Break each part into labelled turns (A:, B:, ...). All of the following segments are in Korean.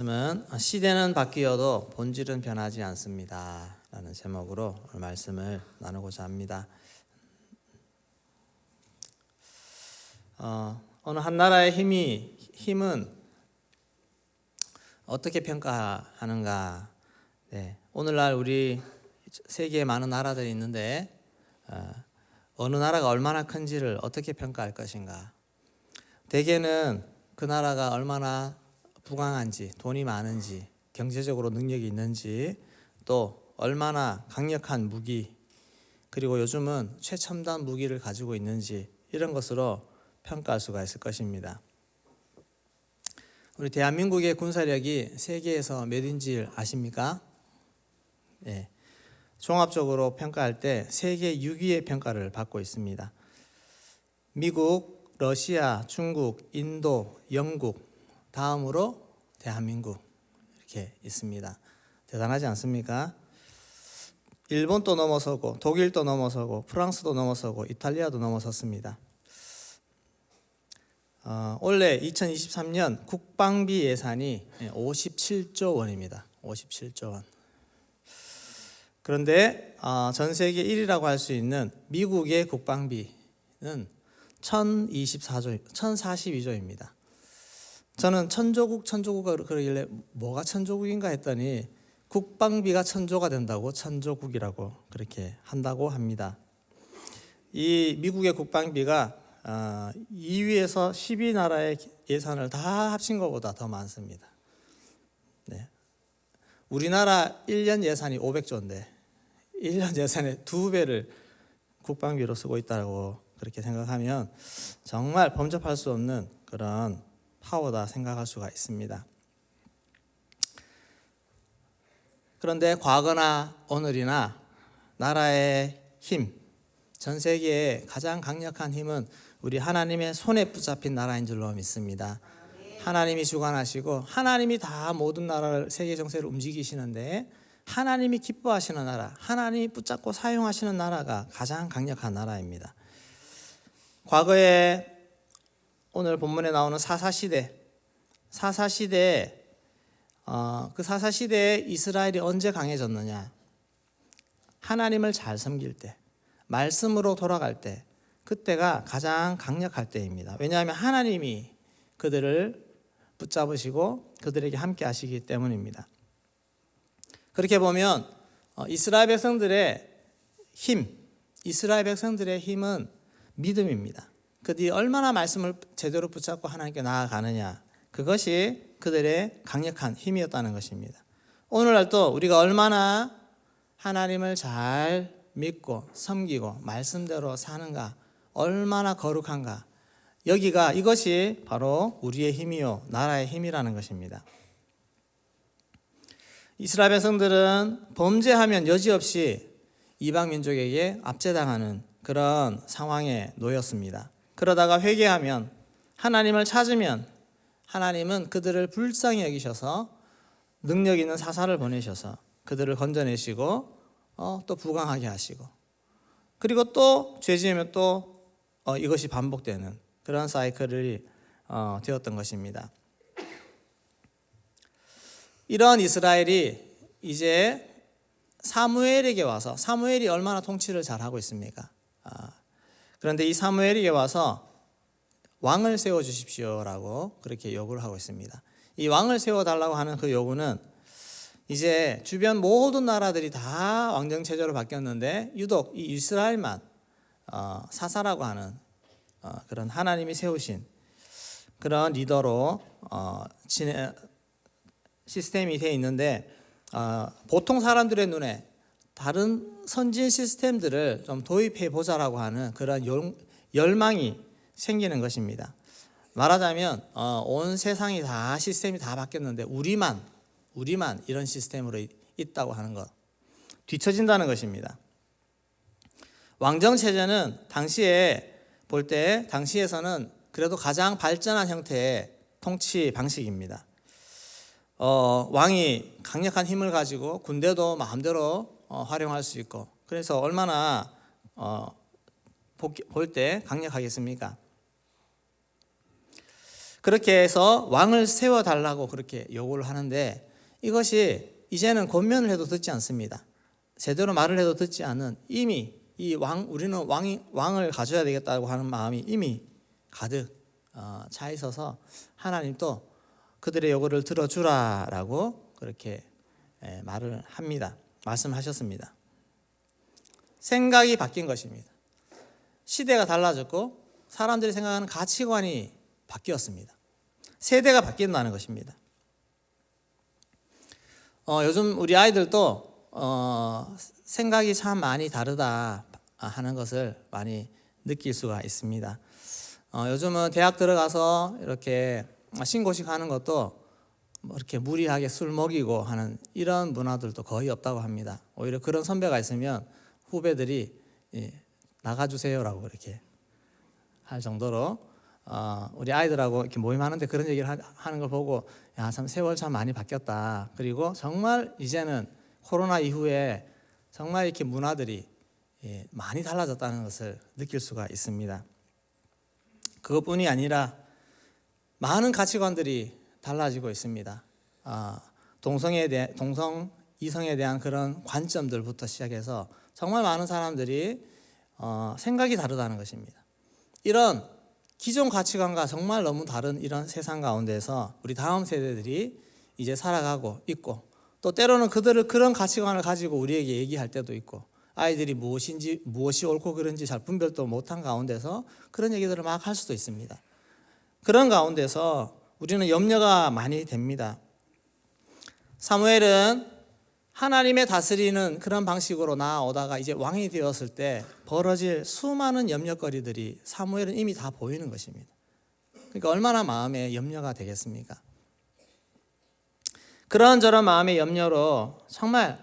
A: 말씀은 시대는 바뀌어도 본질은 변하지 않습니다 라는 제목으로 오늘 말씀을 나누고자 합니다. 어느 한 나라의 힘은 어떻게 평가하는가? 오늘날 우리 세계에 많은 나라들이 있는데 어느 나라가 얼마나 큰지를 어떻게 평가할 것인가? 대개는 그 나라가 얼마나 부강한지, 돈이 많은지, 경제적으로 능력이 있는지, 또 얼마나 강력한 무기, 그리고 요즘은 최첨단 무기를 가지고 있는지, 이런 것으로 평가할 수가 있을 것입니다. 우리 대한민국의 군사력이 세계에서 몇인지 아십니까? 종합적으로 평가할 때 세계 6위의 평가를 받고 있습니다. 미국, 러시아, 중국, 인도, 영국, 다음으로 대한민국 이렇게 있습니다. 대단하지 않습니까? 일본도 넘어서고 독일도 넘어서고 프랑스도 넘어서고 이탈리아도 넘어섰습니다. 올해 2023년 국방비 예산이 57조 원입니다. 57조 원. 그런데 전 세계 1위라고 할 수 있는 미국의 국방비는 1042조입니다. 저는 천조국가 그러길래 뭐가 천조국인가 했더니 국방비가 천조가 된다고 천조국이라고 그렇게 한다고 합니다. 이 미국의 국방비가 2위에서 10위 나라의 예산을 다 합친 것보다 더 많습니다. 우리나라 1년 예산이 500조인데 1년 예산의 2배를 국방비로 쓰고 있다고 그렇게 생각하면 정말 범접할 수 없는 그런 파워다 생각할 수가 있습니다. 그런데 과거나 오늘이나 나라의 힘, 전 세계의 가장 강력한 힘은 우리 하나님의 손에 붙잡힌 나라인 줄로 믿습니다. 하나님이 주관하시고 하나님이 다 모든 나라를, 세계 정세를 움직이시는데 하나님이 기뻐하시는 나라, 하나님이 붙잡고 사용하시는 나라가 가장 강력한 나라입니다. 과거에 오늘 본문에 나오는 사사시대, 그 사사시대에 이스라엘이 언제 강해졌느냐? 하나님을 잘 섬길 때, 말씀으로 돌아갈 때, 그때가 가장 강력할 때입니다. 왜냐하면 하나님이 그들을 붙잡으시고 그들에게 함께 하시기 때문입니다. 그렇게 보면 이스라엘 백성들의 힘은 믿음입니다. 그들이 얼마나 말씀을 제대로 붙잡고 하나님께 나아가느냐, 그것이 그들의 강력한 힘이었다는 것입니다. 오늘날도 우리가 얼마나 하나님을 잘 믿고 섬기고 말씀대로 사는가, 얼마나 거룩한가, 이것이 바로 우리의 힘이요 나라의 힘이라는 것입니다. 이스라엘 백성들은 범죄하면 여지없이 이방 민족에게 압제당하는 그런 상황에 놓였습니다. 그러다가 회개하면, 하나님을 찾으면 하나님은 그들을 불쌍히 여기셔서 능력 있는 사사를 보내셔서 그들을 건져내시고 또 부강하게 하시고, 그리고 또 죄 지으면 또 이것이 반복되는 그런 사이클이 되었던 것입니다. 이런 이스라엘이 이제 사무엘에게 와서, 사무엘이 얼마나 통치를 잘하고 있습니까? 그런데 이 사무엘에게 와서 왕을 세워주십시오라고 그렇게 요구를 하고 있습니다. 이 왕을 세워달라고 하는 그 요구는 이제 주변 모든 나라들이 다 왕정체제로 바뀌었는데 유독 이 이스라엘만 사사라고 하는 그런 하나님이 세우신 그런 리더로 시스템이 되어 있는데, 보통 사람들의 눈에 다른 선진 시스템들을 좀 도입해 보자라고 하는 그런 열망이 생기는 것입니다. 말하자면 온 세상이 다 시스템이 다 바뀌었는데 우리만 이런 시스템으로 있다고 하는 것, 뒤처진다는 것입니다. 왕정체제는 당시에 볼 때, 당시에서는 그래도 가장 발전한 형태의 통치 방식입니다. 왕이 강력한 힘을 가지고 군대도 마음대로 활용할 수 있고, 그래서 얼마나 볼 때 강력하겠습니까? 그렇게 해서 왕을 세워달라고 그렇게 요구를 하는데 이것이 이제는 권면을 해도 듣지 않습니다. 제대로 말을 해도 듣지 않은 이미 우리는 왕을 가져야 되겠다고 하는 마음이 이미 가득 차 있어서 하나님도 그들의 요구를 들어주라라고 그렇게 말을 합니다. 말씀하셨습니다. 생각이 바뀐 것입니다. 시대가 달라졌고 사람들이 생각하는 가치관이 바뀌었습니다. 세대가 바뀐다는 것입니다. 요즘 우리 아이들도 생각이 참 많이 다르다 하는 것을 많이 느낄 수가 있습니다. 요즘은 대학 들어가서 이렇게 신고식 하는 것도 이렇게 무리하게 술 먹이고 하는 이런 문화들도 거의 없다고 합니다. 오히려 그런 선배가 있으면 후배들이 나가주세요라고 이렇게 할 정도로 우리 아이들하고 이렇게 모임하는데 그런 얘기를 하는 걸 보고 야, 참 세월 참 많이 바뀌었다. 그리고 정말 이제는 코로나 이후에 정말 이렇게 문화들이 많이 달라졌다는 것을 느낄 수가 있습니다. 그것뿐이 아니라 많은 가치관들이 달라지고 있습니다. 동성 이성에 대한 그런 관점들부터 시작해서 정말 많은 사람들이 생각이 다르다는 것입니다. 이런 기존 가치관과 정말 너무 다른 이런 세상 가운데서 우리 다음 세대들이 이제 살아가고 있고 또 때로는 그들을 그런 가치관을 가지고 우리에게 얘기할 때도 있고 아이들이 무엇이 옳고 그른지 잘 분별도 못한 가운데서 그런 얘기들을 막 할 수도 있습니다. 그런 가운데서 우리는 염려가 많이 됩니다. 사무엘은 하나님의 다스리는 그런 방식으로 나아오다가 이제 왕이 되었을 때 벌어질 수많은 염려거리들이 사무엘은 이미 다 보이는 것입니다. 그러니까 얼마나 마음에 염려가 되겠습니까? 그런저런 마음의 염려로 정말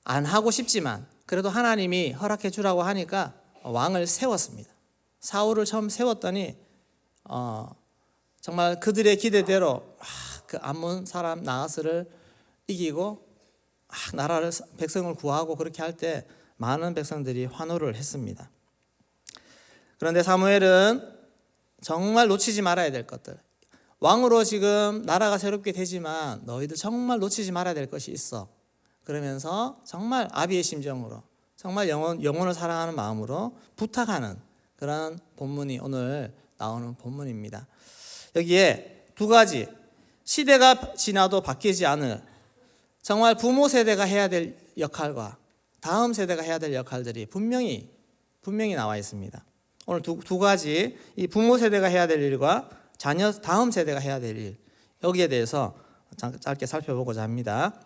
A: 안 하고 싶지만 그래도 하나님이 허락해 주라고 하니까 왕을 세웠습니다. 사울을 처음 세웠더니 정말 그들의 기대대로 그 암몬 사람 나하스를 이기고 나라를 백성을 구하고 그렇게 할 때 많은 백성들이 환호를 했습니다. 그런데 사무엘은 정말 놓치지 말아야 될 것들, 왕으로 지금 나라가 새롭게 되지만 너희들 정말 놓치지 말아야 될 것이 있어. 그러면서 정말 아비의 심정으로 정말 영혼을 사랑하는 마음으로 부탁하는 그런 본문이 오늘 나오는 본문입니다. 여기에 두 가지, 시대가 지나도 바뀌지 않을 정말 부모 세대가 해야 될 역할과 다음 세대가 해야 될 역할들이 분명히 나와 있습니다. 오늘 두 가지, 이 부모 세대가 해야 될 일과 다음 세대가 해야 될 일, 여기에 대해서 짧게 살펴보고자 합니다.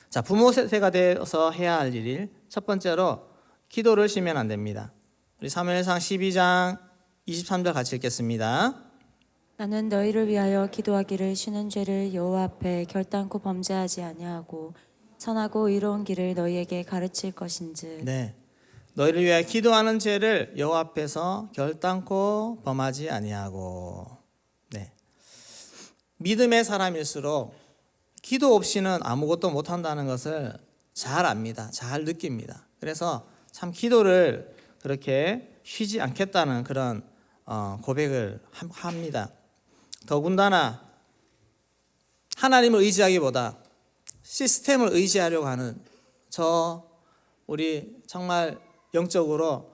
A: 자, 부모 세대가 되어서 해야 할 일, 첫 번째로 기도를 쉬면 안 됩니다. 우리 사무엘상 12장 23절 같이 읽겠습니다.
B: 나는 너희를 위하여 기도하기를 쉬는 죄를 여호와 앞에 결단코 범죄하지 아니하고 선하고 의로운 길을 너희에게 가르칠 것인즉.
A: 네, 너희를 위하여 기도하는 죄를 여호와 앞에서 결단코 범하지 아니하고. 네, 믿음의 사람일수록 기도 없이는 아무것도 못한다는 것을 잘 압니다. 잘 느낍니다. 그래서 참 기도를 그렇게 쉬지 않겠다는 그런 고백을 합니다. 더군다나 하나님을 의지하기보다 시스템을 의지하려고 하는 우리 정말 영적으로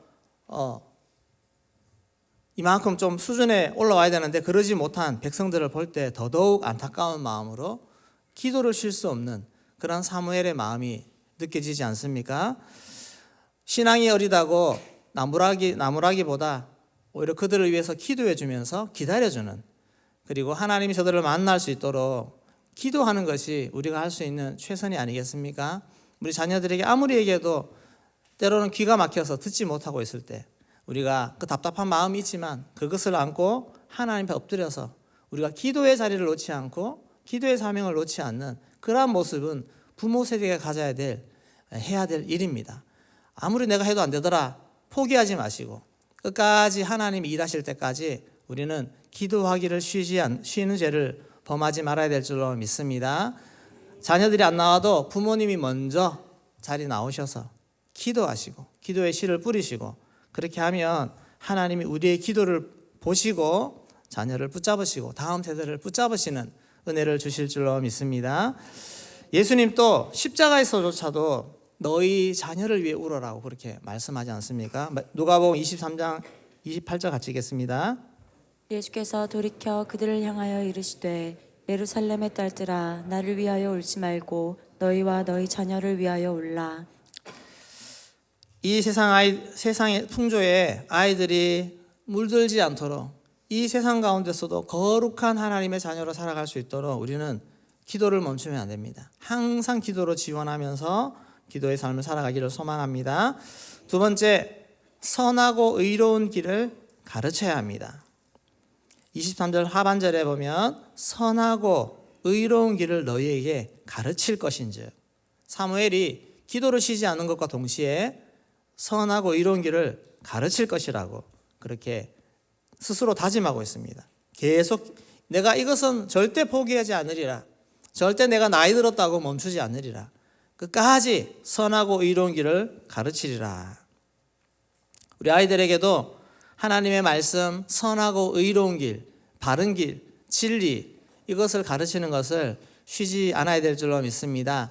A: 이만큼 좀 수준에 올라와야 되는데 그러지 못한 백성들을 볼 때 더더욱 안타까운 마음으로 기도를 쉴 수 없는 그런 사무엘의 마음이 느껴지지 않습니까? 신앙이 어리다고 나무라기보다 오히려 그들을 위해서 기도해 주면서 기다려주는, 그리고 하나님이 저들을 만날 수 있도록 기도하는 것이 우리가 할 수 있는 최선이 아니겠습니까? 우리 자녀들에게 아무리 얘기해도 때로는 귀가 막혀서 듣지 못하고 있을 때 우리가 그 답답한 마음이 있지만 그것을 안고 하나님 앞에 엎드려서 우리가 기도의 자리를 놓지 않고 기도의 사명을 놓지 않는 그러한 모습은 부모 세대가 해야 될 일입니다. 아무리 내가 해도 안 되더라 포기하지 마시고 끝까지 하나님이 일하실 때까지 우리는 기도하기를 쉬는 죄를 범하지 말아야 될 줄로 믿습니다. 자녀들이 안 나와도 부모님이 먼저 자리 나오셔서 기도하시고 기도의 씨를 뿌리시고, 그렇게 하면 하나님이 우리의 기도를 보시고 자녀를 붙잡으시고 다음 세대를 붙잡으시는 은혜를 주실 줄로 믿습니다. 예수님도 십자가에서조차도 너희 자녀를 위해 울어라고 그렇게 말씀하지 않습니까? 누가복음 23장 28절 같이 읽겠습니다.
B: 예수께서 돌이켜 그들을 향하여 이르시되 예루살렘의 딸들아 나를 위하여 울지 말고 너희와 너희 자녀를 위하여 울라.
A: 이 세상의 풍조에 아이들이 물들지 않도록 이 세상 가운데서도 거룩한 하나님의 자녀로 살아갈 수 있도록 우리는 기도를 멈추면 안 됩니다. 항상 기도로 지원하면서 기도의 삶을 살아가기를 소망합니다. 두 번째, 선하고 의로운 길을 가르쳐야 합니다. 23절 하반절에 보면 선하고 의로운 길을 너희에게 가르칠 것인즉, 사무엘이 기도를 쉬지 않는 것과 동시에 선하고 의로운 길을 가르칠 것이라고 그렇게 스스로 다짐하고 있습니다. 계속 내가 이것은 절대 포기하지 않으리라, 절대 내가 나이 들었다고 멈추지 않으리라, 끝까지 선하고 의로운 길을 가르치리라. 우리 아이들에게도 하나님의 말씀, 선하고 의로운 길, 바른 길, 진리, 이것을 가르치는 것을 쉬지 않아야 될 줄로 믿습니다.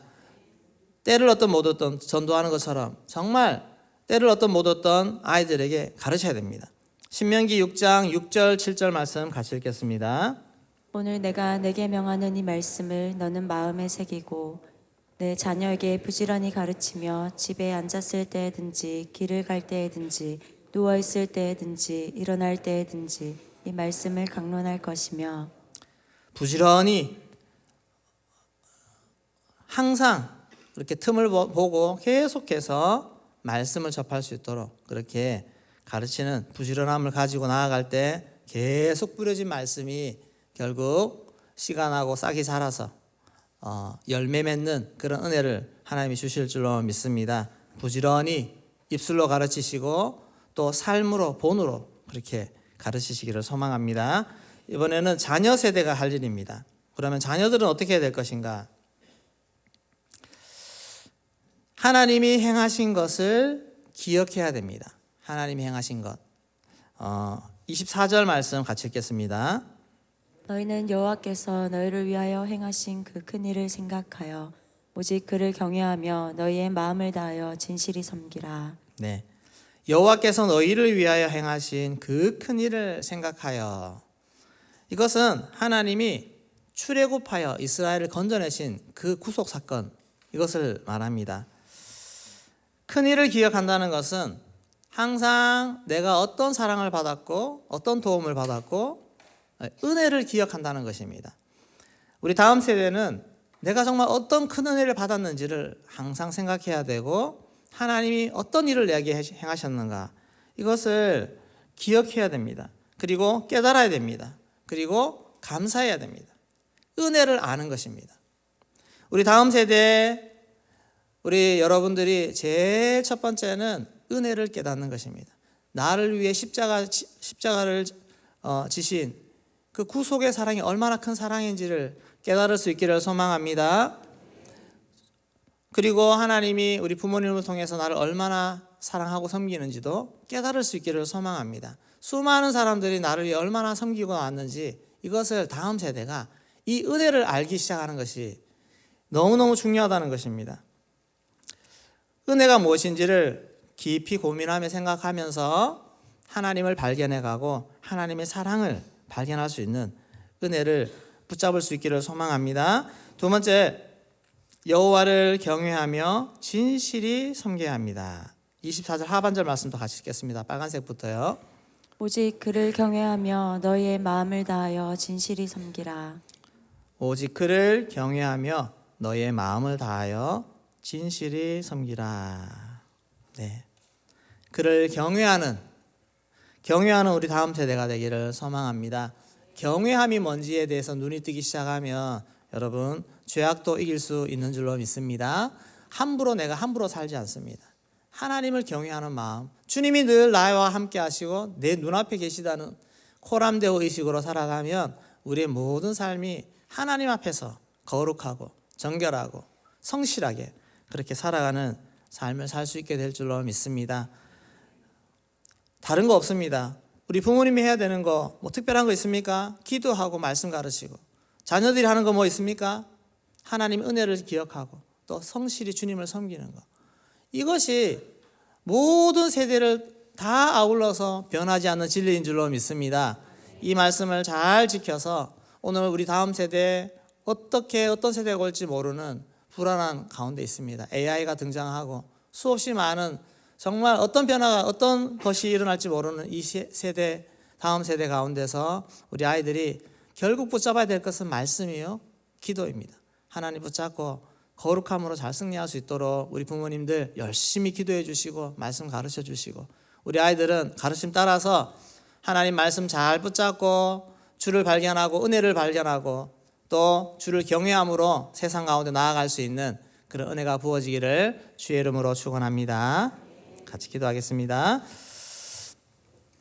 A: 때를 얻든 못 얻든 전도하는 것처럼 정말 때를 얻든 못 얻든 아이들에게 가르쳐야 됩니다. 신명기 6장 6절 7절 말씀 같이 읽겠습니다.
B: 오늘 내가 내게 명하는 이 말씀을 너는 마음에 새기고 내 자녀에게 부지런히 가르치며 집에 앉았을 때든지 길을 갈 때든지 누워 있을 때든지 일어날 때든지 이 말씀을 강론할 것이며,
A: 부지런히 항상 그렇게 틈을 보고 계속해서 말씀을 접할 수 있도록 그렇게 가르치는 부지런함을 가지고 나아갈 때 계속 뿌려진 말씀이 결국 시간하고 싹이 자라서 열매 맺는 그런 은혜를 하나님이 주실 줄로 믿습니다. 부지런히 입술로 가르치시고 또 삶으로 본으로 그렇게 가르치시기를 소망합니다. 이번에는 자녀 세대가 할 일입니다. 그러면 자녀들은 어떻게 해야 될 것인가? 하나님이 행하신 것을 기억해야 됩니다. 하나님이 행하신 것. 24절 말씀 같이 읽겠습니다.
B: 너희는 여호와께서 너희를 위하여 행하신 그 큰 일을 생각하여 오직 그를 경외하며 너희의 마음을 다하여 진실히 섬기라.
A: 네, 여호와께서 너희를 위하여 행하신 그 큰 일을 생각하여, 이것은 하나님이 출애굽하여 이스라엘을 건져내신 그 구속 사건, 이것을 말합니다. 큰 일을 기억한다는 것은 항상 내가 어떤 사랑을 받았고 어떤 도움을 받았고 은혜를 기억한다는 것입니다. 우리 다음 세대는 내가 정말 어떤 큰 은혜를 받았는지를 항상 생각해야 되고 하나님이 어떤 일을 내게 행하셨는가, 이것을 기억해야 됩니다. 그리고 깨달아야 됩니다. 그리고 감사해야 됩니다. 은혜를 아는 것입니다. 우리 다음 세대, 우리 여러분들이 제일 첫 번째는 은혜를 깨닫는 것입니다. 나를 위해 십자가를 지신 그 구속의 사랑이 얼마나 큰 사랑인지를 깨달을 수 있기를 소망합니다. 그리고 하나님이 우리 부모님을 통해서 나를 얼마나 사랑하고 섬기는지도 깨달을 수 있기를 소망합니다. 수많은 사람들이 나를 위해 얼마나 섬기고 왔는지, 이것을 다음 세대가 이 은혜를 알기 시작하는 것이 너무너무 중요하다는 것입니다. 은혜가 무엇인지를 깊이 고민하며 생각하면서 하나님을 발견해가고 하나님의 사랑을 발견할 수 있는 은혜를 붙잡을 수 있기를 소망합니다. 두 번째, 여호와를 경외하며 진실이 섬겨야 합니다. 24절 하반절 말씀도 같이 읽겠습니다. 빨간색부터요.
B: 오직 그를 경외하며 너희의 마음을 다하여 진실이 섬기라.
A: 오직 그를 경외하며 너의 마음을 다하여 진실이 섬기라. 네, 그를 경외하는 우리 다음 세대가 되기를 소망합니다. 경외함이 뭔지에 대해서 눈이 뜨기 시작하면 여러분 죄악도 이길 수 있는 줄로 믿습니다. 내가 함부로 살지 않습니다. 하나님을 경외하는 마음, 주님이 늘 나와 함께 하시고 내 눈앞에 계시다는 코람데오 의식으로 살아가면 우리의 모든 삶이 하나님 앞에서 거룩하고 정결하고 성실하게 그렇게 살아가는 삶을 살 수 있게 될 줄로 믿습니다. 다른 거 없습니다. 우리 부모님이 해야 되는 거 뭐 특별한 거 있습니까? 기도하고 말씀 가르치고. 자녀들이 하는 거 뭐 있습니까? 하나님 은혜를 기억하고 또 성실히 주님을 섬기는 거. 이것이 모든 세대를 다 아울러서 변하지 않는 진리인 줄로 믿습니다. 이 말씀을 잘 지켜서 오늘 우리 다음 세대 어떤 세대가 올지 모르는 불안한 가운데 있습니다. AI가 등장하고 수없이 많은 정말 어떤 변화가 어떤 것이 일어날지 모르는 이 세대 다음 세대 가운데서 우리 아이들이 결국 붙잡아야 될 것은 말씀이요 기도입니다. 하나님 붙잡고 거룩함으로 잘 승리할 수 있도록 우리 부모님들 열심히 기도해 주시고 말씀 가르쳐 주시고 우리 아이들은 가르침 따라서 하나님 말씀 잘 붙잡고 주를 발견하고 은혜를 발견하고 또 주를 경외함으로 세상 가운데 나아갈 수 있는 그런 은혜가 부어지기를 주의 이름으로 축원합니다. 같이 기도하겠습니다.